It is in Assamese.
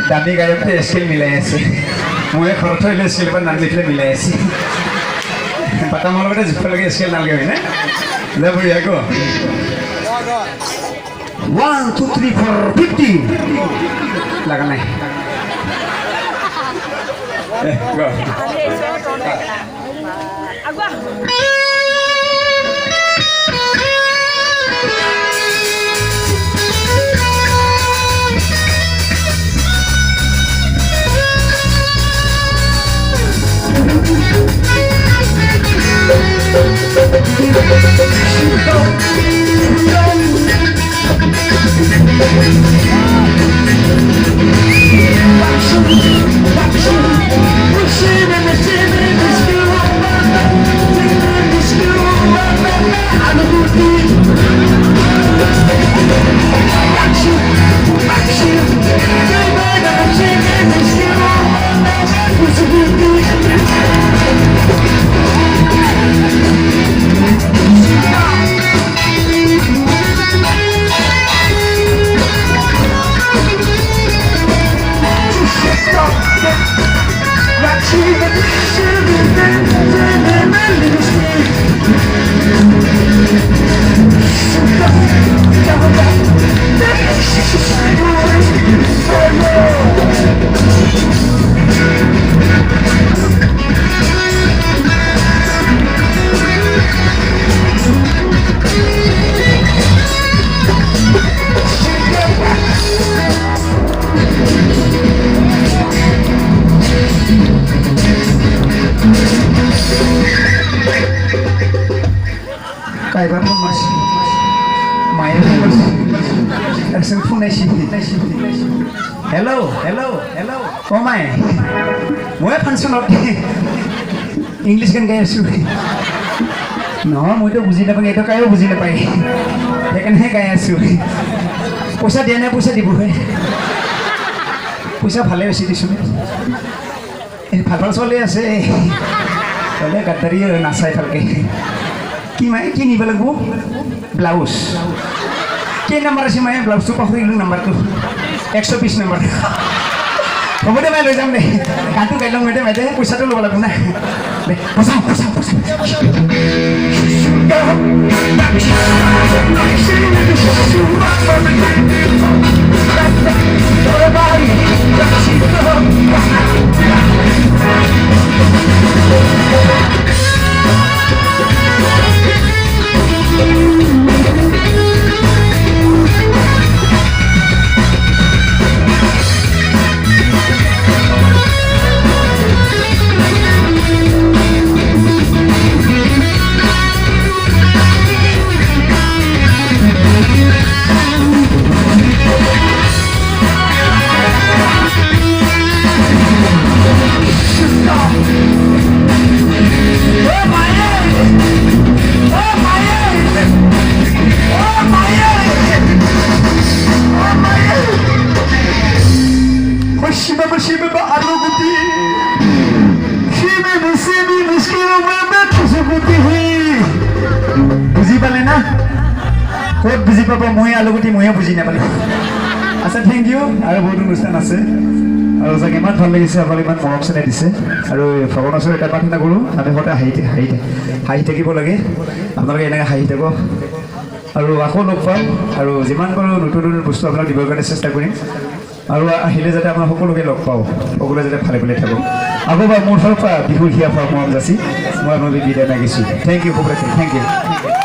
দামী গায়কটো স্কেল মিলাই আছে মই খৰচ হ'লে স্কেল পৰা নাম লিখিলে মিলাই আছে পাতামৰ লগতে জোখলৈকে স্কেল নালাগে হয়নে দে বঢ়িয়া আকৌ 1 2 3 4 50 লাগা নাই go Kaibat pun masih Maya pun masih Arseng pun nasi Hello Oh my Moi function of English kan kayak su No moi tu buzi napai itu kayak buzi napai Ya kan kayak su Puasa dia na puasa dibu Puasa ভালে বেশি দিছো ভাল চলে আছে তলে কাটারি নাচাই ভালকে কি নিব লাগিব ব্লাউজ কি নাম্বাৰ আছে মই ব্লাউজটো পাহৰিলোঁ নাম্বাৰটো 120 নাম্বাৰ হ'ব দে মই লৈ যাম দে কাটো গাই লওঁ মেডে মেডে পইচাটো ল'ব লাগিব না দে পইচা বুজি পালে না ক'ত বুজি পাব মই আলুগুটি ময়ে বুজি নাপালোঁ আচ্ছা থেংক ইউ আৰু বহুত অনুষ্ঠান আছে আৰু চাগে ইমান ভাল লাগিছে আপোনালোকে ইমান মৰম চেনেহ দিছে আৰু ভগৱানৰ ওচৰত এটা প্ৰাৰ্থনা কৰোঁ আমি সদায় হাঁহি থাকিব লাগে আপোনালোকে এনেকৈ হাঁহি থাকক আৰু আকৌ লগ পাম আৰু যিমান পাৰোঁ নতুন বস্তু আপোনাক দিবৰ কাৰণে চেষ্টা কৰিম আৰু আহিলে যাতে আপোনাৰ সকলোকে লগ পাওঁ সকলোৱে যাতে ভালে ভালে থাকক আকৌ বা মোৰ ফালৰ পৰা বিহুৰ হিয়া মৰম যাচি মই আপোনালোকে বিদায় মাগিছোঁ থেংক ইউ সকলোকে থেংক ইউ